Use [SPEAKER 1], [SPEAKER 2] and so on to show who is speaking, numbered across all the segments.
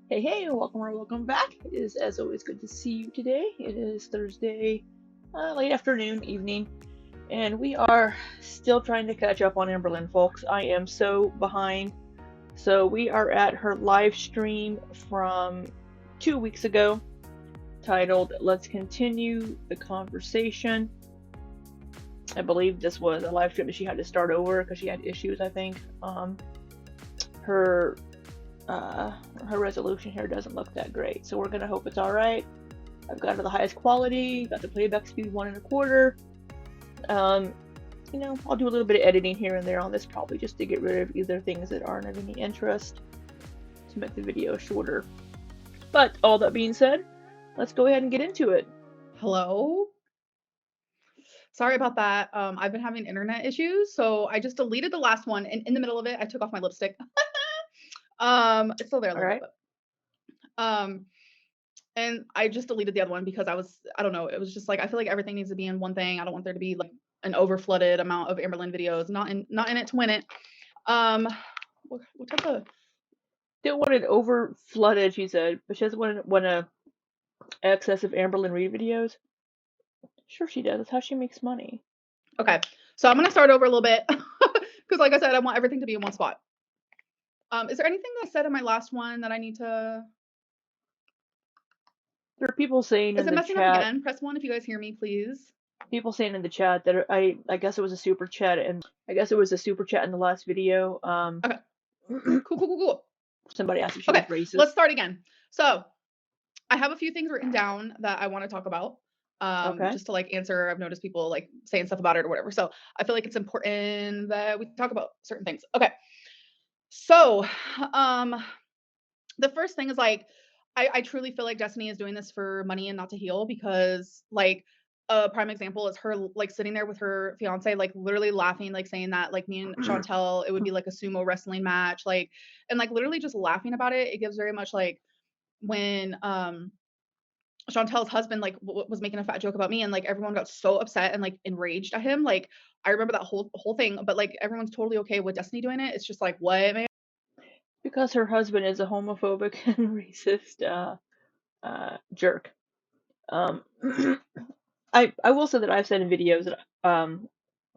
[SPEAKER 1] Hey, hey, welcome or welcome back. It is, as always, good to see you today. It is Thursday, late afternoon, evening, and we are still trying to catch up on Amberlynn, folks. I am so behind. So, we are at her live stream from 2 weeks ago titled Let's Continue the Conversation. I believe this was a live stream that she had to start over because she had issues, I think. Her her resolution here doesn't look that great, so we're gonna hope it's all right. I've got it to the highest quality, got the playback speed 1 1/4. I'll do a little bit of editing here and there on this, probably just to get rid of either things that aren't of any interest to make the video shorter. But all that being said, let's go ahead and get into it.
[SPEAKER 2] Hello? Sorry about that. I've been having internet issues, so I just deleted the last one, and in the middle of it, I took off my lipstick. It's still there a
[SPEAKER 1] All
[SPEAKER 2] little
[SPEAKER 1] right.
[SPEAKER 2] bit, but and I just deleted the other one because I don't know, it was just like I feel like everything needs to be in one thing. I don't want there to be like an overflooded amount of Amberlynn videos. Not in it to win it. Um, what type of
[SPEAKER 1] Don't want it over flooded, she said, but she doesn't want a excess of Amberlynn Reed videos. Sure, she does. That's how she makes money.
[SPEAKER 2] Okay, so I'm gonna start over a little bit because, like I said, I want everything to be in one spot. Is there anything that I said in my last one that I need to?
[SPEAKER 1] There are people saying
[SPEAKER 2] Is
[SPEAKER 1] in
[SPEAKER 2] it
[SPEAKER 1] the
[SPEAKER 2] messing up
[SPEAKER 1] chat
[SPEAKER 2] again? Press 1 if you guys hear me, please.
[SPEAKER 1] that I guess it was a super chat, and I guess it was a super chat in the last video.
[SPEAKER 2] Okay. Cool.
[SPEAKER 1] Somebody asked if she was
[SPEAKER 2] Okay,
[SPEAKER 1] racist.
[SPEAKER 2] let's start again. So I have a few things written down that I want to talk about.
[SPEAKER 1] Okay.
[SPEAKER 2] Just to like answer, I've noticed people like saying stuff about it or whatever. So I feel like it's important that we talk about certain things. Okay. So um the first thing is like I truly feel like Destiny is doing this for money and not to heal because like a prime example is her like sitting there with her fiance, like literally laughing, like saying that like me and Chantel, it would be like a sumo wrestling match, like and like literally just laughing about it. It gives very much like when Chantel's husband like was making a fat joke about me and like everyone got so upset and like enraged at him. Like I remember that whole thing, but like everyone's totally okay with Destiny doing it. It's just like what man?
[SPEAKER 1] Because her husband is a homophobic and racist jerk. Um, I will say that I've said in videos that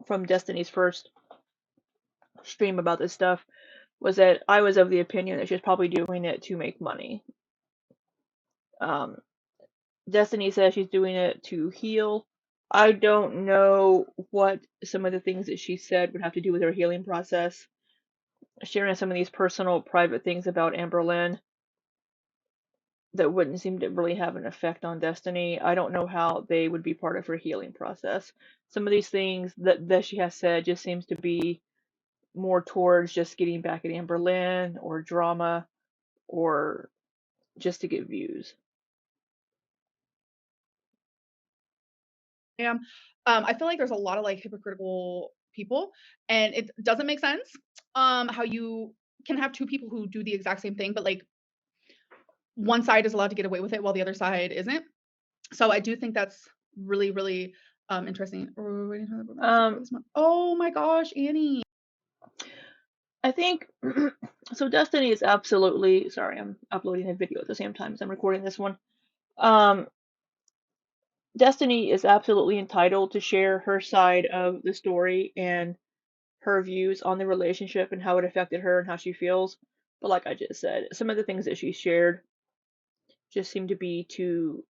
[SPEAKER 1] from Destiny's first stream about this stuff was that I was of the opinion that she's probably doing it to make money. Um, Destiny says she's doing it to heal. I don't know what some of the things that she said would have to do with her healing process. Sharing some of these personal, private things about Amberlynn that wouldn't seem to really have an effect on Destiny. I don't know how they would be part of her healing process. Some of these things that she has said just seems to be more towards just getting back at Amberlynn or drama or just to get views.
[SPEAKER 2] I feel like there's a lot of like hypocritical people, and it doesn't make sense how you can have two people who do the exact same thing, but like one side is allowed to get away with it while the other side isn't. So I do think that's really interesting.
[SPEAKER 1] Um,
[SPEAKER 2] Oh my gosh, Annie.
[SPEAKER 1] I think so. Destiny is absolutely sorry. I'm uploading a video at the same time as I'm recording this one. Um, Destiny is absolutely entitled to share her side of the story and her views on the relationship and how it affected her and how she feels. But like I just said, some of the things that she shared just seem to be to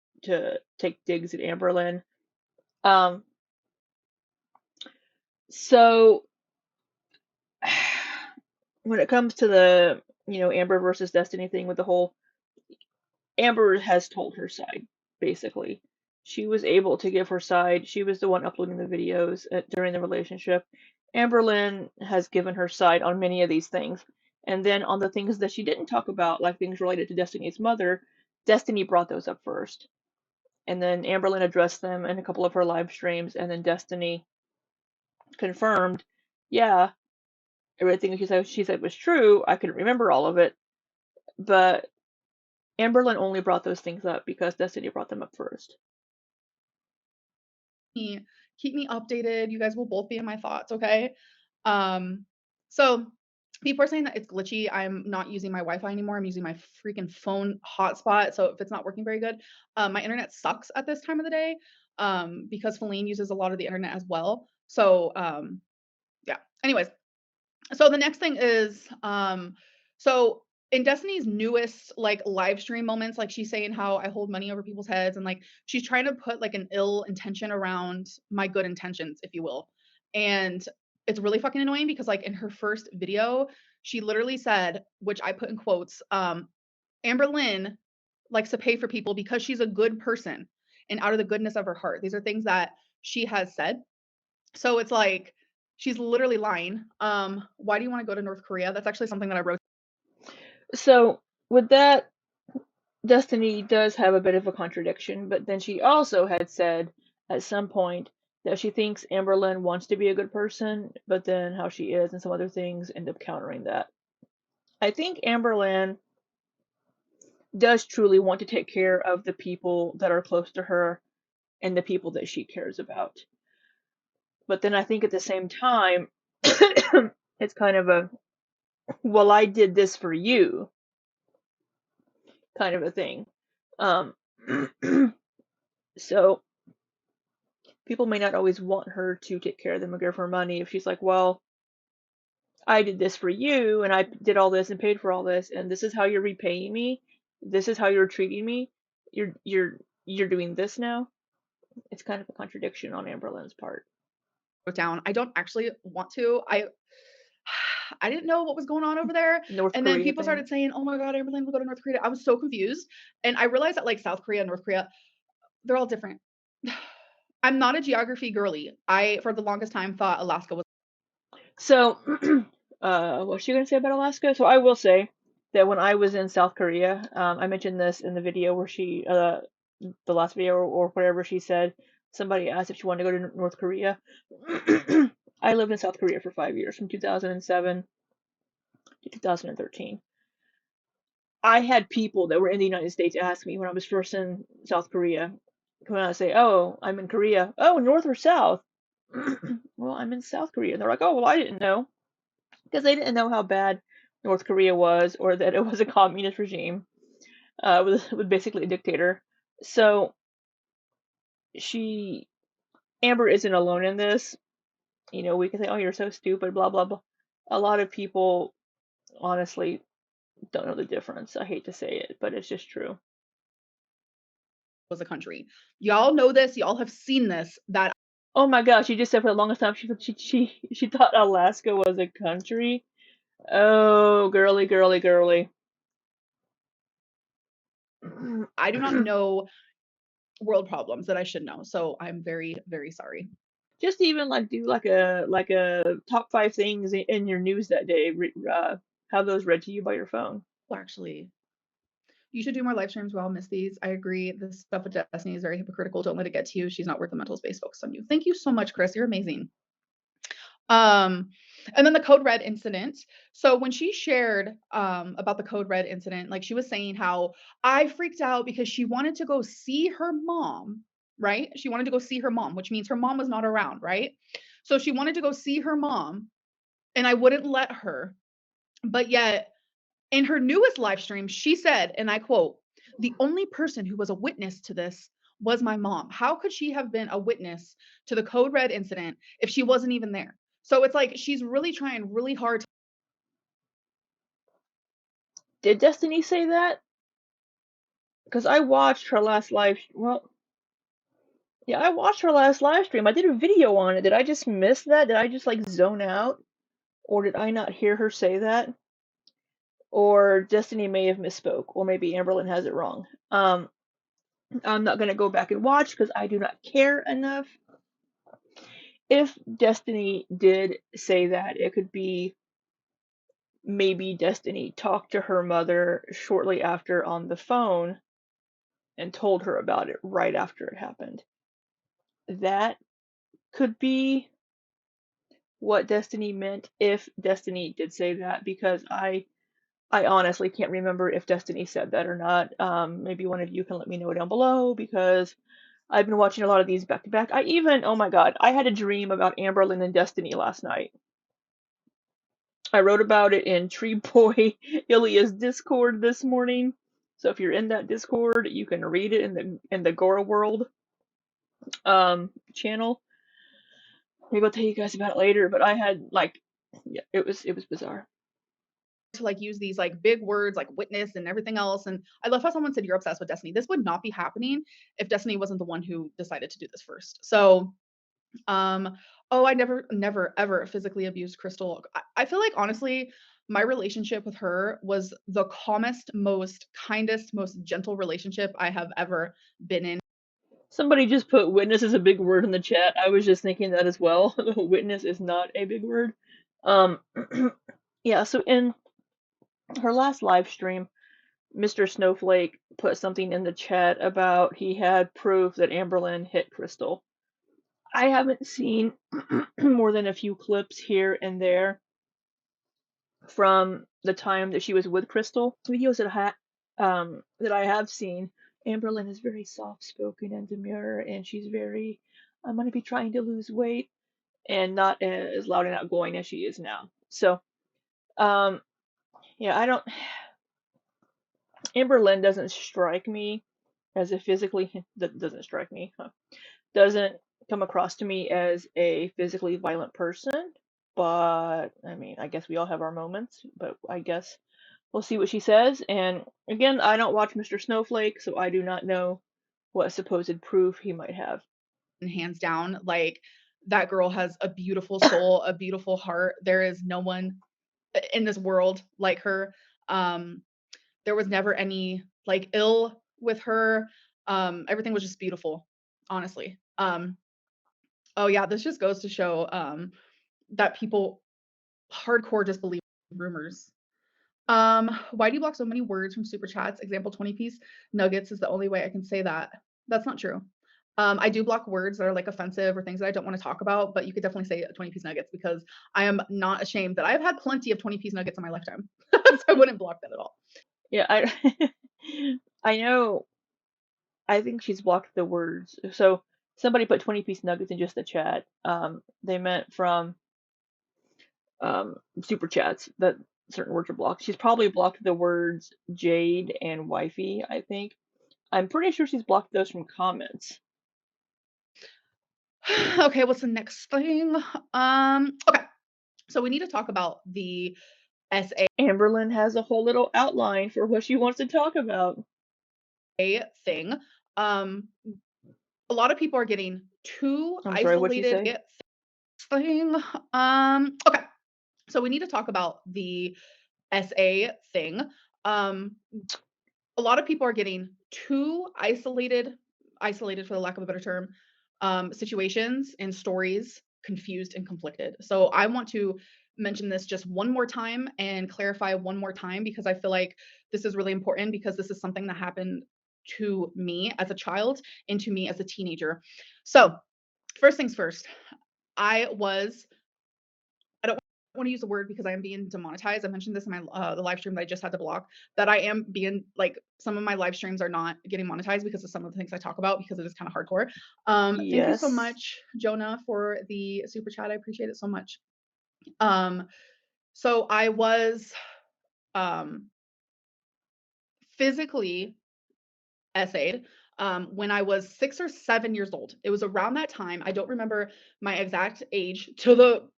[SPEAKER 1] take digs at Amberlynn. Um, so when it comes to the Amber versus Destiny thing with the whole Amber has told her side basically. She was able to give her side. She was the one uploading the videos during the relationship. Amberlynn has given her side on many of these things. And then on the things that she didn't talk about, like things related to Destiny's mother, Destiny brought those up first. And then Amberlynn addressed them in a couple of her live streams, and then Destiny confirmed, yeah, everything she said was true. I couldn't remember all of it, but Amberlynn only brought those things up because Destiny brought them up first.
[SPEAKER 2] Keep me updated. You guys will both be in my thoughts, okay? So People are saying that it's glitchy. I'm not using my Wi-Fi anymore. I'm using my freaking phone hotspot. So if it's not working very good, my internet sucks at this time of the day, because Feline uses a lot of the internet as well. So yeah. Anyways, so the next thing is so in Destiny's newest like live stream moments, like she's saying how I hold money over people's heads, and like she's trying to put like an ill intention around my good intentions, if you will. And it's really fucking annoying because like in her first video, she literally said, which I put in quotes, Amberlynn likes to pay for people because she's a good person and out of the goodness of her heart. These are things that she has said. So it's like she's literally lying. Why do you want to go to North Korea? That's actually something that I wrote.
[SPEAKER 1] So with that, Destiny does have a bit of a contradiction, but then she also had said at some point that she thinks Amberlynn wants to be a good person, but then how she is and some other things end up countering that. I think Amberlynn does truly want to take care of the people that are close to her and the people that she cares about. But then I think at the same time, it's kind of a, well, I did this for you kind of a thing. Um, so people may not always want her to take care of them or give her money if she's like, well, I did this for you and I did all this and paid for all this and this is how you're repaying me. This is how you're treating me. You're doing this now. It's kind of a contradiction on Amberlynn's part.
[SPEAKER 2] Down. I don't actually want to. I didn't know what was going on over there.
[SPEAKER 1] North
[SPEAKER 2] And then
[SPEAKER 1] Korea
[SPEAKER 2] people
[SPEAKER 1] thing.
[SPEAKER 2] started saying, "Oh my God, Amberlynn will go to North Korea." I was so confused, and I realized that like South Korea, North Korea, they're all different. I'm not a geography girly. I for the longest time thought Alaska was
[SPEAKER 1] So, what's she gonna say about Alaska? So I will say that when I was in South Korea, I mentioned this in the video where the last video or whatever she said, somebody asked if she wanted to go to North Korea. I lived in South Korea for 5 years, from 2007 to 2013. I had people that were in the United States ask me when I was first in South Korea, when I say, "Oh, I'm in Korea." "Oh, North or South?" "Well, I'm in South Korea." And they're like, "Oh, well, I didn't know." Because they didn't know how bad North Korea was or that it was a communist regime with basically a dictator. So she, Amber isn't alone in this. You know, we can say, "Oh, you're so stupid," blah, blah, blah. A lot of people honestly don't know the difference. I hate to say it, but it's just true.
[SPEAKER 2] a country. Y'all know this. Y'all have seen this. That
[SPEAKER 1] Oh my gosh, she just said for the longest time she thought Alaska was a country. Oh, girly, girly, girly.
[SPEAKER 2] I do not know world problems that I should know. So I'm very, very sorry.
[SPEAKER 1] Just even like do like a top 5 things in your news that day. Have those read to you by your phone.
[SPEAKER 2] Well, actually, you should do more live streams. Well, miss these. I agree. This stuff with Destiny is very hypocritical. Don't let it get to you. She's not worth the mental space. Focus on you. Thank you so much, Chris. You're amazing. Um, and then the Code Red incident. So when she shared about the Code Red incident, like she was saying how I freaked out because she wanted to go see her mom, right? She wanted to go see her mom, which means her mom was not around, right? So she wanted to go see her mom, and I wouldn't let her. But yet, in her newest live stream, she said, and I quote, "The only person who was a witness to this was my mom. How could she have been a witness to the Code Red incident if she wasn't even there?" So it's like she's really trying really hard.
[SPEAKER 1] Did Destiny say that? Because I watched her last live. Well, yeah, I watched her last live stream. I did a video on it. Did I just miss that? Did I just like zone out? Or did I not hear her say that? Or Destiny may have misspoke, or maybe Amberlynn has it wrong. I'm not gonna go back and watch because I do not care enough. If Destiny did say that, it could be maybe Destiny talked to her mother shortly after on the phone and told her about it right after it happened. That could be what Destiny meant if Destiny did say that, because I honestly can't remember if Destiny said that or not. Maybe one of you can let me know down below because I've been watching a lot of these back to back. Oh my god, I had a dream about Amberlynn and Destiny last night. I wrote about it in Tree Boy Ilya's Discord this morning. So if you're in that Discord, you can read it in the Gora World channel. Maybe I'll tell you guys about it later, but I had like, yeah, it was bizarre.
[SPEAKER 2] To like use these like big words like witness and everything else. And I love how someone said you're obsessed with Destiny. This would not be happening if Destiny wasn't the one who decided to do this first. So oh, I never ever physically abused Crystal. I feel like honestly, my relationship with her was the calmest, most kindest, most gentle relationship I have ever been in.
[SPEAKER 1] Somebody just put witness as a big word in the chat. I was just thinking that as well. Witness is not a big word. Um, yeah, so in her last live stream, Mr. Snowflake put something in the chat about he had proof that Amberlynn hit Crystal. I haven't seen more than a few clips here and there from the time that she was with Crystal. Videos that I have seen, Amberlynn is very soft spoken and demure, and she's very, I'm gonna be trying to lose weight, and not as loud and outgoing as she is now. So, um, yeah, I don't. Amberlynn doesn't strike me as a physically that doesn't strike me, huh, doesn't come across to me as a physically violent person. But I mean, I guess we all have our moments. But I guess we'll see what she says. And again, I don't watch Mr. Snowflake, so I do not know what supposed proof he might have.
[SPEAKER 2] Hands down, like that girl has a beautiful soul, a beautiful heart. There is no one in this world like her. Um, there was never any like ill with her. Everything was just beautiful, honestly. Oh yeah, this just goes to show that people hardcore just believe rumors. Why do you block so many words from super chats? Example 20-piece nuggets is the only way I can say that. That's not true. I do block words that are like offensive or things that I don't want to talk about, but you could definitely say 20-piece nuggets because I am not ashamed that I've had plenty of 20-piece nuggets in my lifetime. So I wouldn't block that at all.
[SPEAKER 1] Yeah, I I know. I think she's blocked the words. So somebody put 20-piece nuggets in just the chat. They meant from super chats that certain words are blocked. She's probably blocked the words Jade and wifey, I think. I'm pretty sure she's blocked those from comments.
[SPEAKER 2] Okay, what's the next thing? Okay. So we need to talk about the SA
[SPEAKER 1] Amberlynn has a whole little outline for what she wants to talk about.
[SPEAKER 2] thing. Um, a lot of people are getting too
[SPEAKER 1] I'm sorry, what'd she
[SPEAKER 2] isolated
[SPEAKER 1] say?
[SPEAKER 2] thing. Okay. So we need to talk about the SA thing. Um, a lot of people are getting too isolated for the lack of a better term, situations and stories confused and conflicted. So I want to mention this just one more time and clarify one more time because I feel like this is really important because this is something that happened to me as a child and to me as a teenager. So, first things first, I was I don't want to use the word because I am being demonetized. I mentioned this in my the live stream that I just had to block. That I am being like some of my live streams are not getting monetized because of some of the things I talk about because it is kind of hardcore. Thank you so
[SPEAKER 1] Yes.
[SPEAKER 2] much, Jonah, for the super chat. I appreciate it so much. Um, so I was um, physically essayed when I was 6 or 7 years old. It was around that time. I don't remember my exact age to the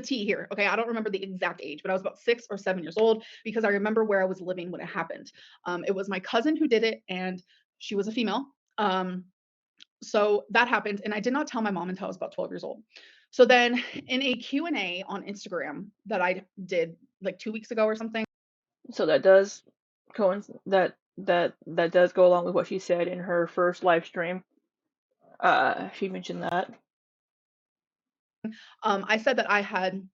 [SPEAKER 2] T here. Okay, I don't remember the exact age, but I was about 6 or 7 years old because I remember where I was living when it happened. It was my cousin who did it, and she was a female. So that happened, and I did not tell my mom until I was about 12 years old. So then, in a Q&A on Instagram that I did like 2 weeks ago or something.
[SPEAKER 1] So that does that does go along with what she said in her first live stream. She mentioned that.
[SPEAKER 2] I said that I had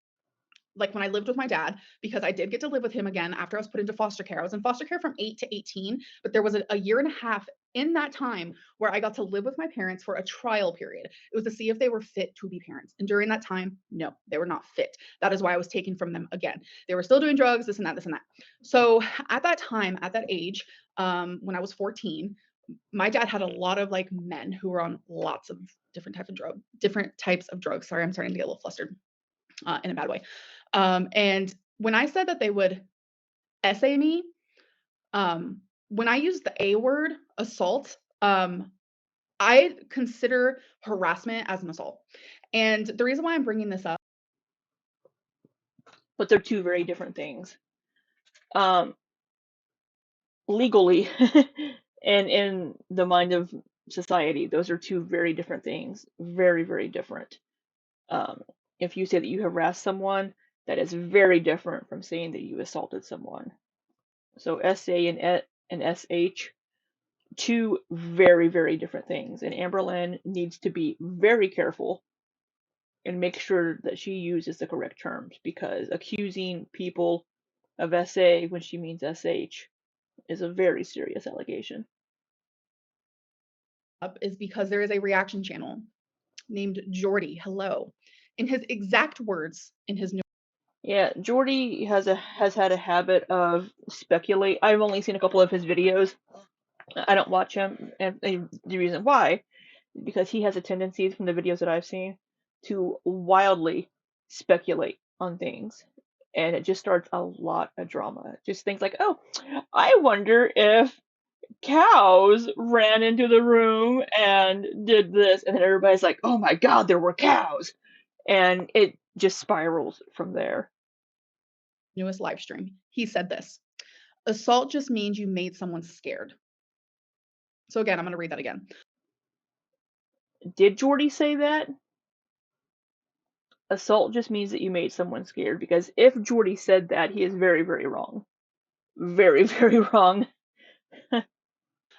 [SPEAKER 2] like when I lived with my dad, because I did get to live with him again after I was put into foster care. I was in foster care from 8 to 18, but there was a year and a half in that time where I got to live with my parents for a trial period. It was to see if they were fit to be parents. And during that time, no, they were not fit. That is why I was taken from them again. They were still doing drugs, this and that, this and that. So at that time, at that age, when I was 14, my dad had a lot of like men who were on lots of different types of drugs. Sorry, I'm starting to get a little flustered in a bad way. And when I said that they would essay me, when I used the A word, assault, I consider harassment as an assault. And the reason why I'm bringing this up,
[SPEAKER 1] But they're two very different things. Um, Legally, and in the mind of society, those are two very different things. Very, very different. Um, if you say that you harassed someone, that is very different from saying that you assaulted someone. So SA and SH, two very, very different things. And Amberlynn needs to be very careful and make sure that she uses the correct terms, because accusing people of SA when she means SH is a very serious allegation.
[SPEAKER 2] is because there is a reaction channel named Jordy. Hello. In his exact words in his new
[SPEAKER 1] Yeah, Jordy has had a habit of speculate. I've only seen a couple of his videos. I don't watch him, and the reason why is because he has a tendency from the videos that I've seen to wildly speculate on things, and it just starts a lot of drama. Just things like, "Oh, I wonder if cows ran into the room and did this," and then everybody's like, "Oh my God, there were cows," and it just spirals from there.
[SPEAKER 2] newest live stream. He said this: assault just means you made someone scared. So again, I'm going to read that again.
[SPEAKER 1] Did Jordy say that? Assault just means that you made someone scared, because if Jordy said that, he is very, very wrong. Very, very wrong.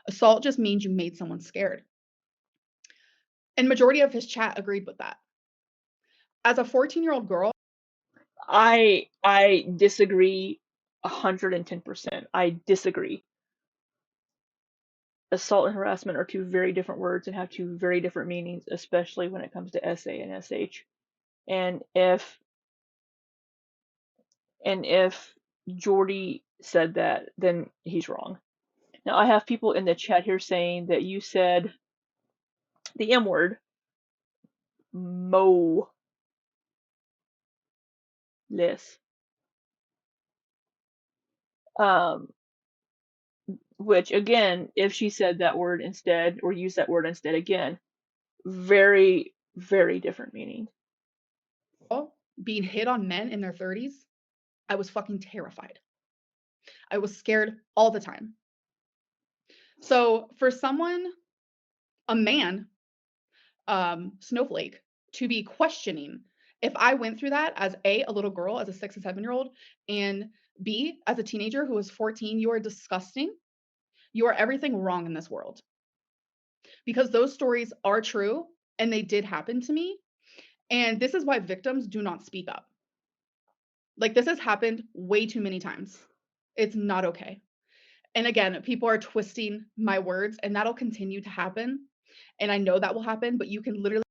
[SPEAKER 2] Assault just means you made someone scared. And majority of his chat agreed with that. As a 14-year-old girl,
[SPEAKER 1] I disagree 110%. I disagree. Assault and harassment are two very different words and have two very different meanings, especially when it comes to SA and SH. And if Jordy said that, then he's wrong. Now I have people in the chat here saying that you said the M word, mo less. Um, which again, if she said that word instead or used that word instead, again, very, very different meaning.
[SPEAKER 2] being hit on men in their 30s, I was fucking terrified. I was scared all the time. So for someone, a man, snowflake, to be questioning if I went through that as a little girl, as a 6 and 7-year-old, and B, as a teenager who was 14, you are disgusting. You are everything wrong in this world. Because those stories are true and they did happen to me. And this is why victims do not speak up. Like, this has happened way too many times. It's not okay. And again, people are twisting my words, and that'll continue to happen. And I know that will happen, but you can literally.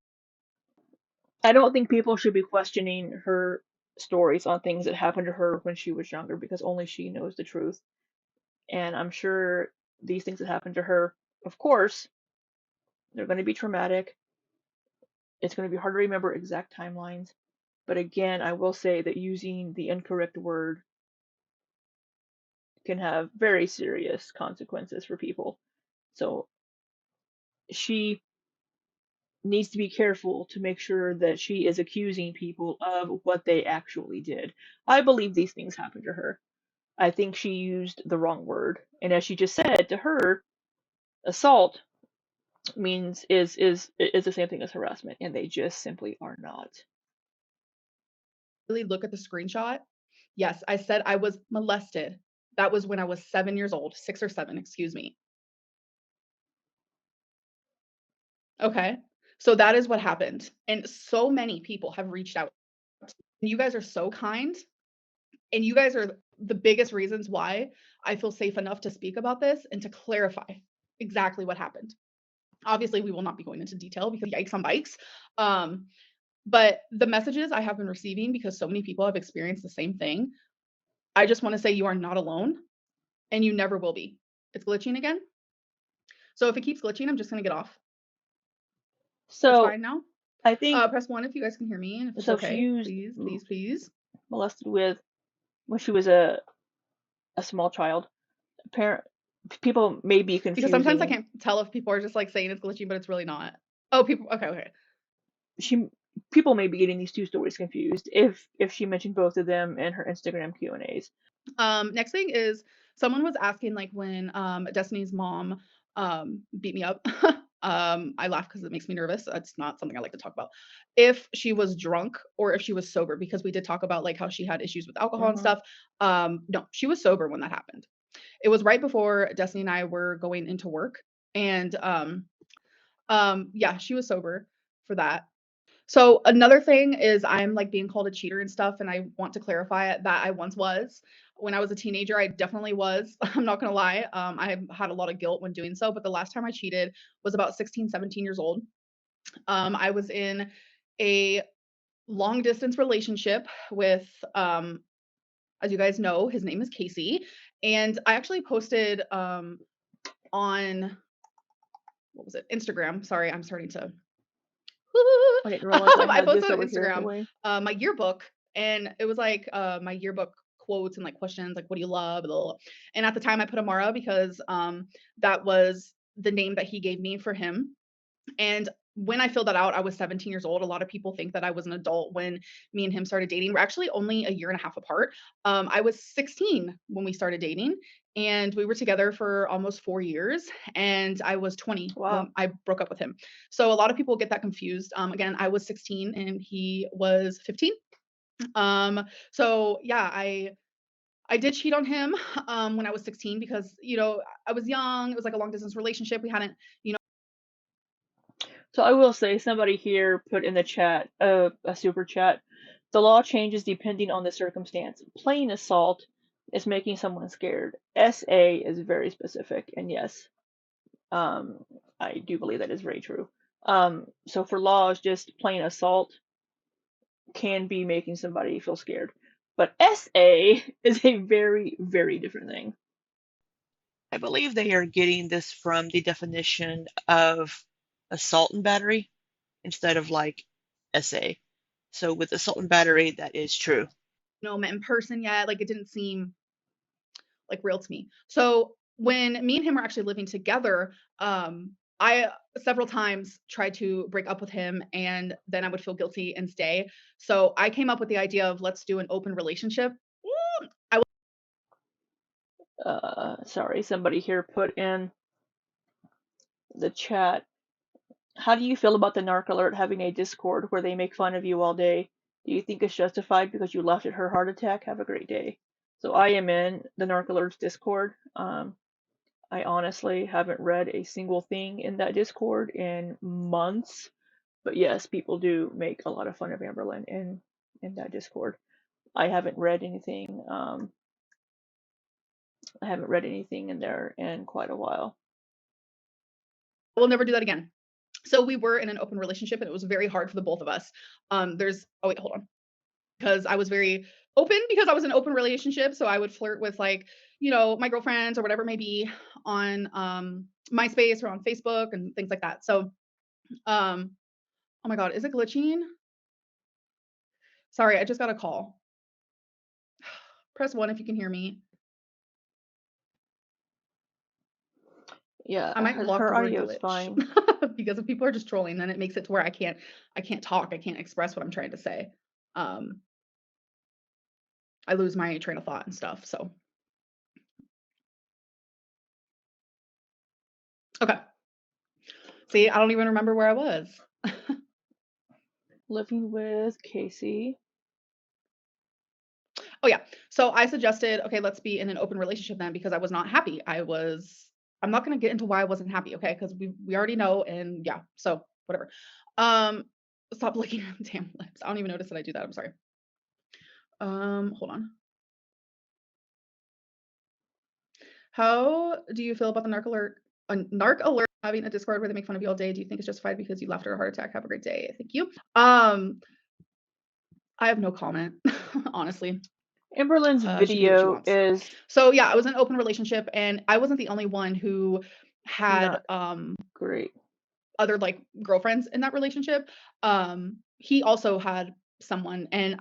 [SPEAKER 1] I don't think people should be questioning her stories on things that happened to her when she was younger, because only she knows the truth. And I'm sure these things that happened to her, of course, they're going to be traumatic. It's going to be hard to remember exact timelines. But again, I will say that using the incorrect word can have very serious consequences for people. So she needs to be careful to make sure that she is accusing people of what they actually did. I believe these things happened to her. I think she used the wrong word. And as she just said, to her, assault means is the same thing as harassment, and they just simply are not.
[SPEAKER 2] Really look at the screenshot. Yes, I said I was molested. That was when I was 7 years old, 6 or 7, excuse me. Okay. So that is what happened. And so many people have reached out. You guys are so kind. And you guys are the biggest reasons why I feel safe enough to speak about this and to clarify exactly what happened. Obviously, we will not be going into detail because yikes on bikes. But the messages I have been receiving, because so many people have experienced the same thing, I just want to say you are not alone and you never will be. It's glitching again. So if it keeps glitching, I'm just going to get off. It's
[SPEAKER 1] So
[SPEAKER 2] fine now.
[SPEAKER 1] I think
[SPEAKER 2] Press 1 if you guys can hear me, and if it's
[SPEAKER 1] so. She
[SPEAKER 2] okay,
[SPEAKER 1] used
[SPEAKER 2] please, please, please.
[SPEAKER 1] molested with when she was a small child. Parent People may be
[SPEAKER 2] Because sometimes I
[SPEAKER 1] confusing.
[SPEAKER 2] can't tell if people are just like saying it's glitchy, but it's really not. Oh, people. Okay, okay.
[SPEAKER 1] She People may be getting these two stories confused if she mentioned both of them in her Instagram Q&As.
[SPEAKER 2] Next thing is someone was asking like when Destiny's mom beat me up. I laugh because it makes me nervous. That's not something I like to talk about. If she was drunk or if she was sober, because we did talk about like how she had issues with alcohol and
[SPEAKER 1] Hmm.
[SPEAKER 2] stuff. No, she was sober when that happened. It was right before Destiny and I were going into work, and yeah, she was sober for that. So another thing is I'm like being called a cheater and stuff, and I want to clarify it that I once was. When I was a teenager, I definitely was. I'm not gonna lie. I had a lot of guilt when doing so, but the last time I cheated was about 16, 17 years old. I was in a long distance relationship with, as you guys know, his name is Casey. And I actually posted on, what was it? Instagram. Sorry, I'm starting to
[SPEAKER 1] I didn't realize I
[SPEAKER 2] I
[SPEAKER 1] had this
[SPEAKER 2] posted on
[SPEAKER 1] over here
[SPEAKER 2] Instagram,
[SPEAKER 1] away.
[SPEAKER 2] my yearbook, and it was like, my yearbook quotes and like questions like, "What do you love?" Blah, blah, blah. And at the time, I put Amara because that was the name that he gave me for him. And when I filled that out, I was 17 years old. A lot of people think that I was an adult when me and him started dating. We're actually only a year and a half apart. I was 16 when we started dating, and we were together for almost 4 years. And I was 20
[SPEAKER 1] Wow.
[SPEAKER 2] when I broke up with him. So a lot of people get that confused. Again, I was 16 and he was 15. So yeah, I did cheat on him when I was 16 because I was young. It was like a long distance relationship. We hadn't, you know.
[SPEAKER 1] So I will say somebody here put in the chat a super chat. The law changes depending on the circumstance. Plain assault is making someone scared. SA is very specific, and yes, um, I do believe that is very true. So for laws, just plain assault can be making somebody feel scared. But SA is a very, very different thing.
[SPEAKER 3] I believe they are getting this from the definition of assault and battery instead of like SA. So with assault and battery, that is true.
[SPEAKER 2] Met in person yet. Like it didn't seem like real to me. So when me and him were actually living together, I several times tried to break up with him and then I would feel guilty and stay. So I came up with the idea of let's do an open relationship. I
[SPEAKER 1] Sorry, somebody here put in the chat. How do you feel about the Narc Alert having a Discord where they make fun of you all day? Do you think it's justified because you laughed at her heart attack? Have a great day. So I am in the Narc Alert's Discord. I honestly haven't read a single thing in that Discord in months. But yes, people do make a lot of fun of Amberlynn in that Discord. I haven't read anything. I haven't read anything in there in quite a while.
[SPEAKER 2] will never do that again. So we were in an open relationship and it was very hard for the both of us. Oh wait, hold on. Because I was very open because I was in an open relationship. So I would flirt with like, my girlfriends or whatever it may be on MySpace or on Facebook and things like that. So oh my God, is it glitching? Sorry, I just got a call. Press 1 if you can hear me.
[SPEAKER 1] Yeah,
[SPEAKER 2] I might block the
[SPEAKER 1] her
[SPEAKER 2] word
[SPEAKER 1] audio is
[SPEAKER 2] glitch
[SPEAKER 1] fine.
[SPEAKER 2] because if people are just trolling, then it makes it to where I can't talk. I can't express what I'm trying to say. I lose my train of thought and stuff. So okay. See, I don't even remember where I was.
[SPEAKER 1] Living with Casey.
[SPEAKER 2] Oh yeah. So I suggested, okay, let's be in an open relationship then because I was not happy. I'm not gonna get into why I wasn't happy, okay? Because we already know and yeah, so whatever. Um, Stop licking your damn lips. I don't even notice that I do that. I'm sorry. Hold on. How do you feel about the narc alert having a Discord where they make fun of you all day? Do you think it's justified because you laughed at a heart attack? Have a great day. Thank you. I have no comment, honestly.
[SPEAKER 1] Amberlynn's
[SPEAKER 2] She can do what she
[SPEAKER 1] video
[SPEAKER 2] wants.
[SPEAKER 1] is
[SPEAKER 2] So yeah, I was in an open relationship and I wasn't the only one who had
[SPEAKER 1] not great.
[SPEAKER 2] other like girlfriends in that relationship. He also had someone and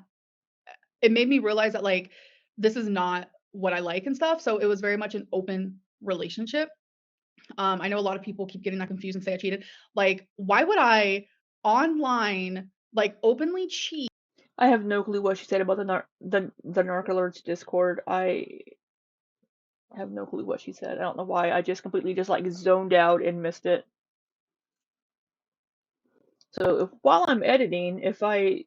[SPEAKER 2] it made me realize that like this is not what I like and stuff. So it was very much an open relationship. I know a lot of people keep getting that confused and say I cheated. Like, why would I online like openly cheat?
[SPEAKER 1] I have no clue what she said about the Narc Alerts Discord. I have no clue what she said. I don't know why. I just completely just like zoned out and missed it. So while I'm editing, if I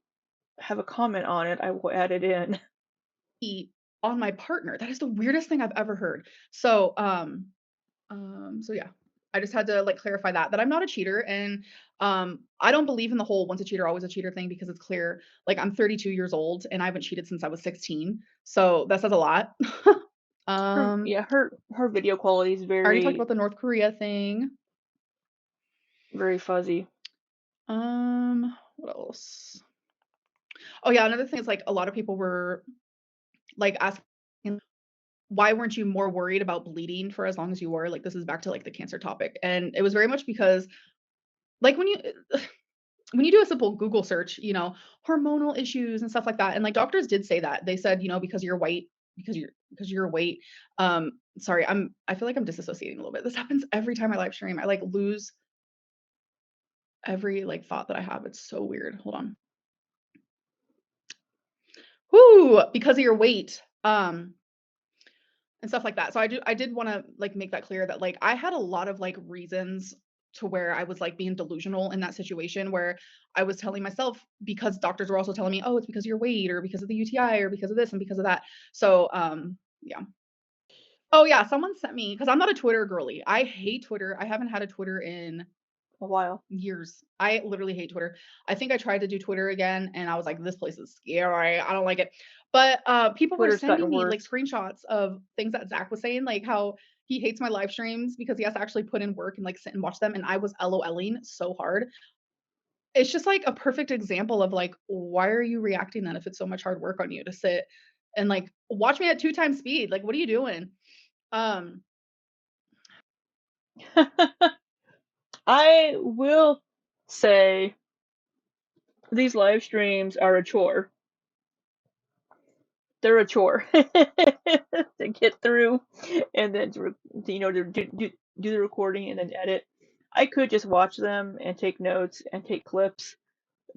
[SPEAKER 1] have a comment on it, I will add it in.
[SPEAKER 2] On my partner. That is the weirdest thing I've ever heard. So, so yeah, I just had to like clarify that I'm not a cheater, and I don't believe in the whole once a cheater always a cheater thing because it's clear. Like I'm 32 years old and I haven't cheated since I was 16, so that says a lot.
[SPEAKER 1] Her video quality is
[SPEAKER 2] I already talked
[SPEAKER 1] very
[SPEAKER 2] about the North Korea thing.
[SPEAKER 1] very fuzzy.
[SPEAKER 2] What else? Oh yeah, another thing is like a lot of people were like asking why weren't you more worried about bleeding for as long as you were? Like this is back to like the cancer topic. And it was very much because like when you do a simple Google search, you know, hormonal issues and stuff like that. And like doctors did say that. They said, you know, because you're white, because you're weight. Sorry, I feel like I'm disassociating a little bit. This happens every time I live stream. I like lose every like thought that I have. It's so weird. Hold on. Whoo, because of your weight. And stuff like that. So I did want to like make that clear that like I had a lot of like reasons to where I was like being delusional in that situation where I was telling myself because doctors were also telling me, "Oh, it's because of your weight or because of the UTI or because of this and because of that." So, yeah. Oh yeah, someone sent me because I'm not a Twitter girly. I hate Twitter. I haven't had a Twitter in
[SPEAKER 1] A while.
[SPEAKER 2] years. I literally hate Twitter. I think I tried to do Twitter again and I was like, this place is scary. I don't like it. But people were
[SPEAKER 1] Twitter's
[SPEAKER 2] sending
[SPEAKER 1] gotten
[SPEAKER 2] me like
[SPEAKER 1] worse.
[SPEAKER 2] screenshots of things that Zach was saying, like how he hates my live streams because he has to actually put in work and like sit and watch them. And I was LOLing so hard. It's just like a perfect example of like, why are you reacting then if it's so much hard work on you to sit and like watch me at 2 times speed? Like, what are you doing? Um,
[SPEAKER 1] I will say these live streams are a chore. They're a chore to get through, and then to do the recording and then edit. I could just watch them and take notes and take clips,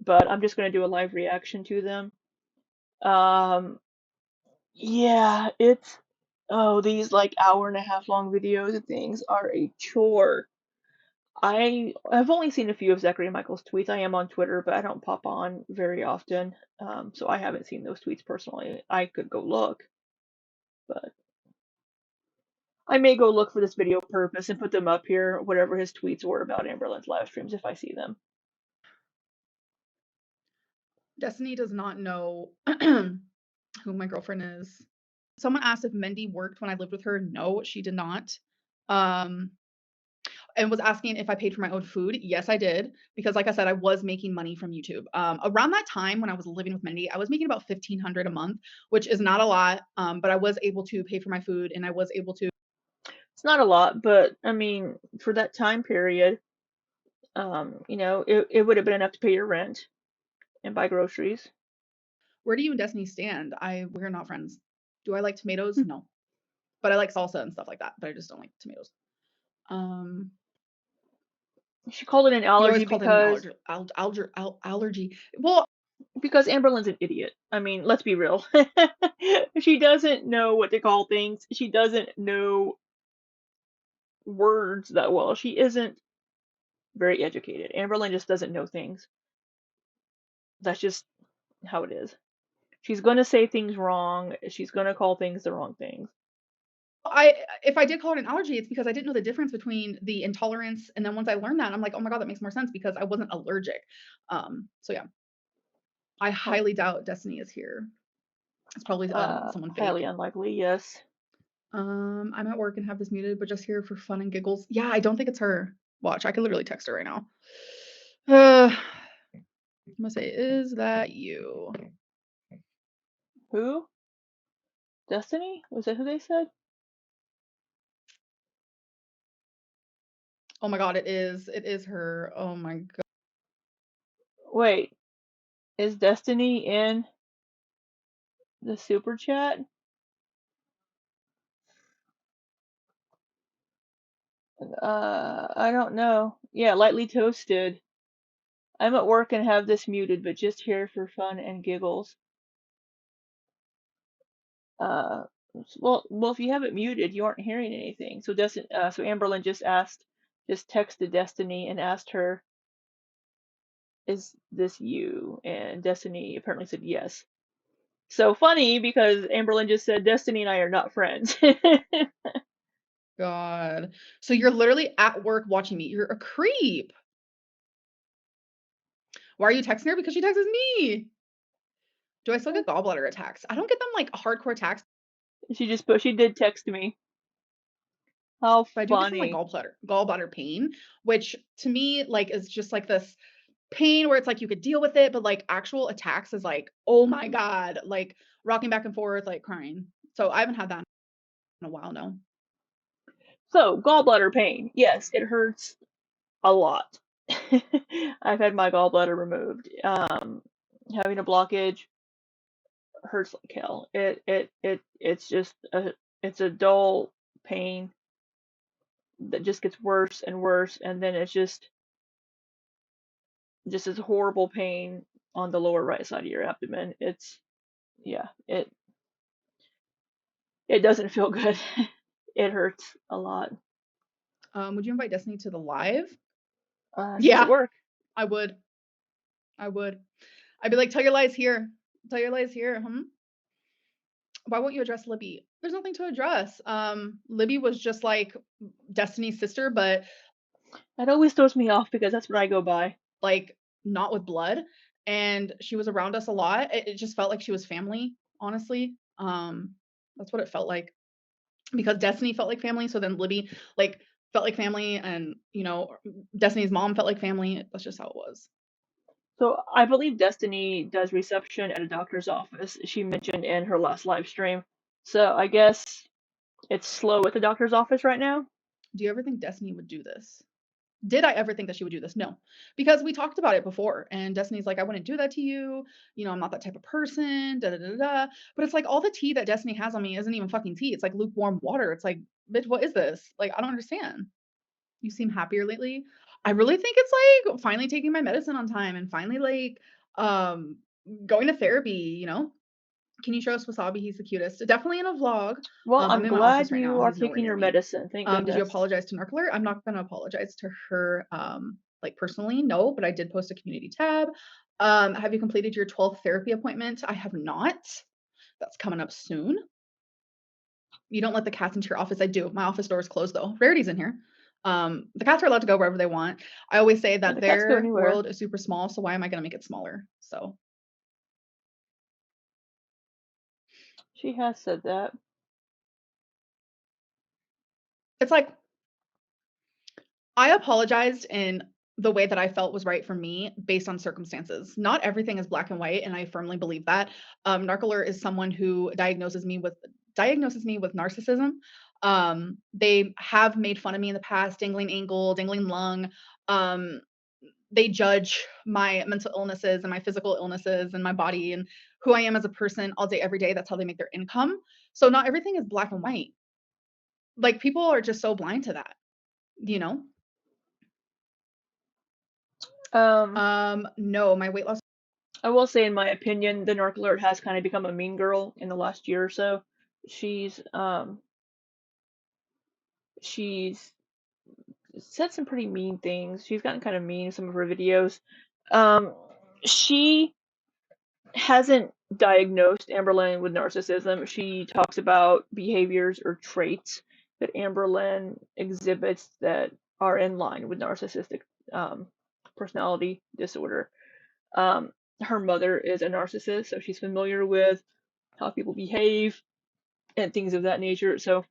[SPEAKER 1] but I'm just gonna do a live reaction to them. Um, yeah, these like hour and a half long videos and things are a chore. I have only seen a few of Zachary Michael's tweets. I am on Twitter, but I don't pop on very often, so I haven't seen those tweets personally. I could go look, but I may go look for this video purpose and put them up here, whatever his tweets were about Amberlynn's live streams, if I see them.
[SPEAKER 2] Destiny does not know who my girlfriend is. Someone asked if Mendy worked when I lived with her. No, she did not. And was asking if I paid for my own food. Yes, I did. Because like I said, I was making money from YouTube. Around that time when I was living with Mendy, I was making about $1,500 a month, which is not a lot. But I was able to pay for my food and I was able to.
[SPEAKER 1] It's not a lot, but I mean, for that time period, it would have been enough to pay your rent and buy groceries.
[SPEAKER 2] Where do you and Destiny stand? We're not friends. Do I like tomatoes? No. But I like salsa and stuff like that. But I just don't like tomatoes.
[SPEAKER 1] She called it an
[SPEAKER 2] You
[SPEAKER 1] allergy
[SPEAKER 2] always called it an
[SPEAKER 1] because
[SPEAKER 2] allergy. Well,
[SPEAKER 1] Amberlynn's an idiot. I mean, let's be real. She doesn't know what to call things. She doesn't know words that well. She isn't very educated. Amberlynn just doesn't know things. That's just how it is. She's gonna say things wrong. She's gonna call things the wrong things.
[SPEAKER 2] if I did call it an allergy, it's because I didn't know the difference between the intolerance, and then once I learned that, I'm like, oh my god, that makes more sense because I wasn't allergic. So yeah, I highly doubt Destiny is here. It's probably someone
[SPEAKER 1] Highly
[SPEAKER 2] fake.
[SPEAKER 1] unlikely, yes.
[SPEAKER 2] I'm at work and have this muted, but just here for fun and giggles. Yeah, I don't think it's her. Watch, I could literally text her right now. I'm gonna say, is that you?
[SPEAKER 1] Who? Destiny? Was that who they said?
[SPEAKER 2] Oh my god, it is. It is her. Oh my god.
[SPEAKER 1] Wait, is Destiny in The super chat? I don't know. Yeah, lightly toasted. I'm at work and have this muted, but just here for fun and giggles. Uh, well, if you have it muted, you aren't hearing anything. So so Amberlynn just texted Destiny and asked her, "Is this you?" And Destiny apparently said yes. So funny because Amberlynn just said Destiny and I are not friends.
[SPEAKER 2] God. So you're literally at work watching me. You're a creep. Why are you texting her? Because she texts me. Do I still get gallbladder attacks? I don't get them like hardcore attacks,
[SPEAKER 1] She did text me. How
[SPEAKER 2] but I do get some like
[SPEAKER 1] funny.
[SPEAKER 2] gallbladder pain, which to me like is just like this pain where it's like you could deal with it, but like actual attacks is like, oh my God, like rocking back and forth, like crying. So I haven't had that in a while now.
[SPEAKER 1] So, gallbladder pain. Yes, it hurts a lot. I've had my gallbladder removed. Having a blockage hurts like hell. It's just it's a dull pain that just gets worse and worse, and then it's just this horrible pain on the lower right side of your abdomen. Yeah, it doesn't feel good. It hurts a lot.
[SPEAKER 2] Would you invite Destiny to the live?
[SPEAKER 1] She's at
[SPEAKER 2] Yeah,
[SPEAKER 1] work.
[SPEAKER 2] I would. I would. I'd be like, tell your lies here. Tell your lies here. Why won't you address Libby? There's nothing to address. Libby was just like Destiny's sister, but
[SPEAKER 1] That always throws me off because that's what I go by.
[SPEAKER 2] like not with blood. And she was around us a lot. It just felt like she was family, honestly. That's what it felt like. Because Destiny felt like family, so then Libby like felt like family, and Destiny's mom felt like family. That's just how it was.
[SPEAKER 1] So I believe Destiny does reception at a doctor's office. She mentioned in her last live stream. So I guess it's slow at the doctor's office right now.
[SPEAKER 2] Do you ever think Destiny would do this? Did I ever think that she would do this? No, because we talked about it before, and Destiny's like, I wouldn't do that to you. I'm not that type of person. Da da da da. But it's like all the tea that Destiny has on me isn't even fucking tea. It's like lukewarm water. It's like, bitch, what is this? Like, I don't understand. You seem happier lately. I really think it's like finally taking my medicine on time and finally like um going to therapy. Can you show us Wasabi? He's the cutest. Definitely in a vlog.
[SPEAKER 1] Well,
[SPEAKER 2] I'm
[SPEAKER 1] I'm
[SPEAKER 2] in my
[SPEAKER 1] glad
[SPEAKER 2] office right
[SPEAKER 1] you
[SPEAKER 2] now.
[SPEAKER 1] are
[SPEAKER 2] He's nowhere
[SPEAKER 1] taking
[SPEAKER 2] near
[SPEAKER 1] your
[SPEAKER 2] me.
[SPEAKER 1] medicine. Thank
[SPEAKER 2] Did you
[SPEAKER 1] goodness.
[SPEAKER 2] apologize to Narkler? I'm not gonna apologize to her like personally, no, but I did post a community tab. Have you completed your 12th therapy appointment? I have not. That's coming up soon. You don't let the cats into your office. I do. My office door is closed though. Rarity's in here. The cats are allowed to go wherever they want. I always say
[SPEAKER 1] Yeah,
[SPEAKER 2] that
[SPEAKER 1] the cats go
[SPEAKER 2] their
[SPEAKER 1] anywhere.
[SPEAKER 2] world is super small, so why am I gonna make it smaller? So
[SPEAKER 1] She has said that.
[SPEAKER 2] it's like I apologized in the way that I felt was right for me based on circumstances. Not everything is black and white, and I firmly believe that. Narcoler is someone who diagnoses me with narcissism. They have made fun of me in the past, dangling ankle, dangling lung. Um, they judge my mental illnesses and my physical illnesses and my body and who I am as a person all day, every day. That's how they make their income. So not everything is black and white. Like people are just so blind to that, you know? No, my weight loss.
[SPEAKER 1] I will say, in my opinion, the Narc Alert has kind of become a mean girl in the last year or so. She's said some pretty mean things. She's gotten kind of mean in some of her videos. Um, she hasn't diagnosed Amberlynn with narcissism. She talks about behaviors or traits that Amberlynn exhibits that are in line with narcissistic personality disorder. Her mother is a narcissist, so she's familiar with how people behave and things of that nature. So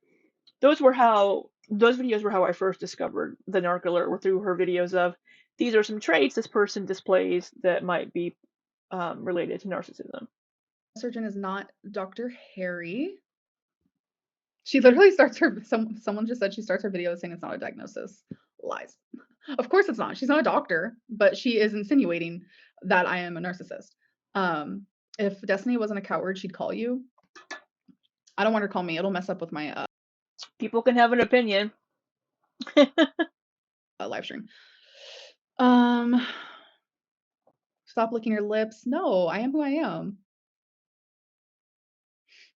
[SPEAKER 1] those videos were how I first discovered the Narc Alert, were through her videos of these are some traits this person displays that might be related to narcissism.
[SPEAKER 2] Surgeon is not Dr. Harry. She literally starts someone just said she starts her video saying it's not a diagnosis. Lies. Of course it's not. She's not a doctor, but she is insinuating that I am a narcissist. If Destiny wasn't a coward, she'd call you. I don't want her to call me. It'll mess up with my
[SPEAKER 1] People can have an opinion.
[SPEAKER 2] live stream. Stop licking your lips. No, I am who I am.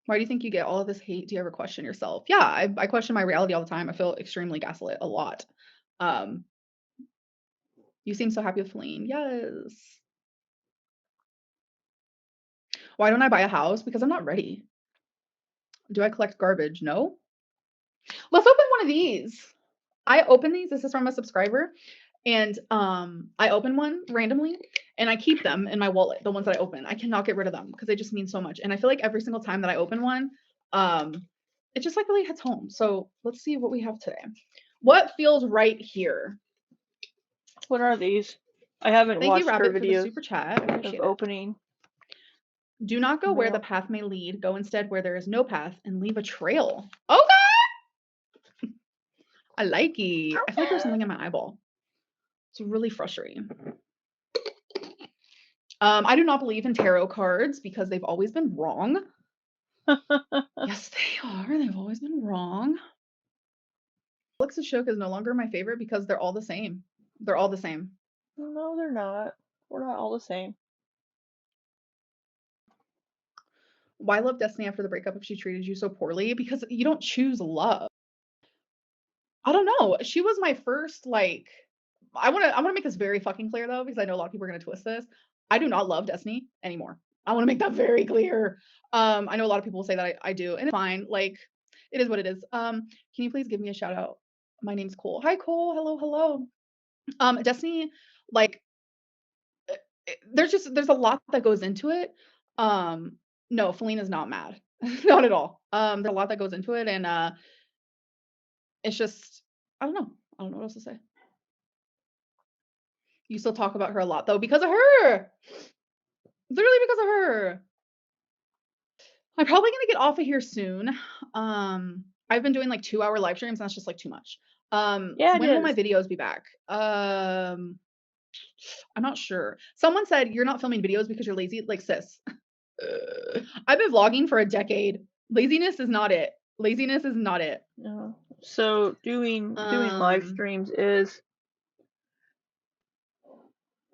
[SPEAKER 2] Why do you think you get all of this hate? Do you ever question yourself? Yeah, I question my reality all the time. I feel extremely gaslit a lot. You seem so happy with Feline. Yes. Why don't I buy a house? Because I'm not ready. Do I collect garbage? No. Let's open one of these. I open these. This is from a subscriber. And I open one randomly and I keep them in my wallet, the ones that I open. I cannot get rid of them because they just mean so much. And I feel like every single time that I open one, it just like really hits home. So let's see what we have today. What feels right here?
[SPEAKER 1] What are these? I haven't
[SPEAKER 2] Thank
[SPEAKER 1] watched
[SPEAKER 2] you,
[SPEAKER 1] her
[SPEAKER 2] Rabbit, for the
[SPEAKER 1] videos
[SPEAKER 2] super chat. I
[SPEAKER 1] of
[SPEAKER 2] appreciate it.
[SPEAKER 1] opening.
[SPEAKER 2] Do not go where the
[SPEAKER 1] Mail.
[SPEAKER 2] path may lead. Go instead where there is no path and leave a trail. Okay. I like it. I feel like there's something in my eyeball. It's really frustrating. I do not believe in tarot cards because they've always been wrong. Yes, they are. They've always been wrong. Alex Ashoka is no longer my favorite because they're all the same. They're all the same.
[SPEAKER 1] No, they're not. We're not all the same.
[SPEAKER 2] Why love Destiny after the breakup if she treated you so poorly? Because you don't choose love. I don't know. She was my first, like, I wanna make this very fucking clear though, because I know a lot of people are gonna twist this. I do not love Destiny anymore. I want to make that very clear. I know a lot of people say that I do, and it's fine. Like, it is what it is. Can you please give me a shout out? My name's Cole. Hi Cole. Hello, hello. Destiny, like, there's a lot that goes into it. No, Felina's not mad. Not at all. There's a lot that goes into it, and it's just, I don't know. I don't know what else to say. You still talk about her a lot though because of her. Literally because of her. I'm probably gonna get off of here soon. I've been doing like 2-hour live streams, and that's just like too much.
[SPEAKER 1] Yeah,
[SPEAKER 2] when will my videos be back? I'm not sure. Someone said you're not filming videos because you're lazy. Like, sis, I've been vlogging for a decade. Laziness is not it. Laziness is not it.
[SPEAKER 1] No. So doing live streams is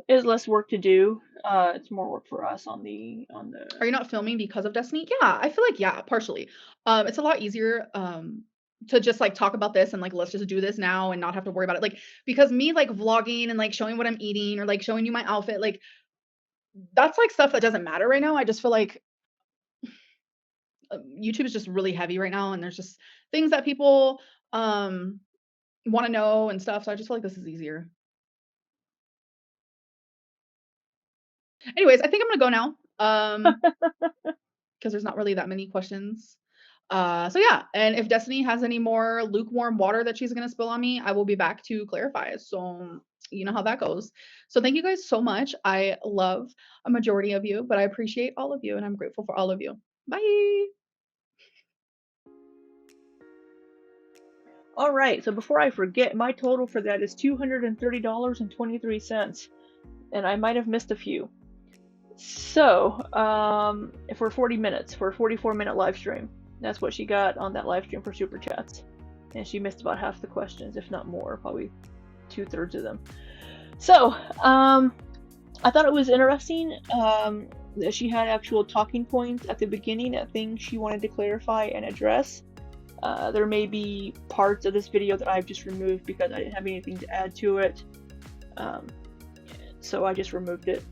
[SPEAKER 1] less work to do. It's more work for us on the.
[SPEAKER 2] Are you not filming because of Destiny? Yeah, I feel like, yeah, partially. It's a lot easier to just like talk about this and like let's just do this now and not have to worry about it. Like, because me like vlogging and like showing what I'm eating or like showing you my outfit, like that's like stuff that doesn't matter right now. I just feel like YouTube is just really heavy right now, and there's just things that people want to know and stuff. So I just feel like this is easier. Anyways, I think I'm gonna go now. Because there's not really that many questions. So yeah, and if Destiny has any more lukewarm water that she's gonna spill on me, I will be back to clarify. So you know how that goes. So thank you guys so much. I love a majority of you, but I appreciate all of you, and I'm grateful for all of you. Bye.
[SPEAKER 1] All right. So before I forget, my total for that is $230.23, and I might have missed a few. So for 40 minutes, for a 44-minute live stream, that's what she got on that live stream for super chats, and she missed about half the questions, if not more, probably 2/3 of them. So I thought it was interesting that she had actual talking points at the beginning, at things she wanted to clarify and address. There may be parts of this video that I've just removed because I didn't have anything to add to it, so I just removed it.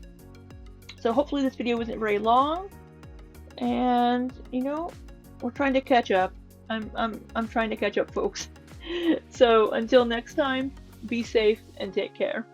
[SPEAKER 1] So hopefully this video wasn't very long, and you know, we're trying to catch up. I'm trying to catch up, folks. So until next time, be safe and take care.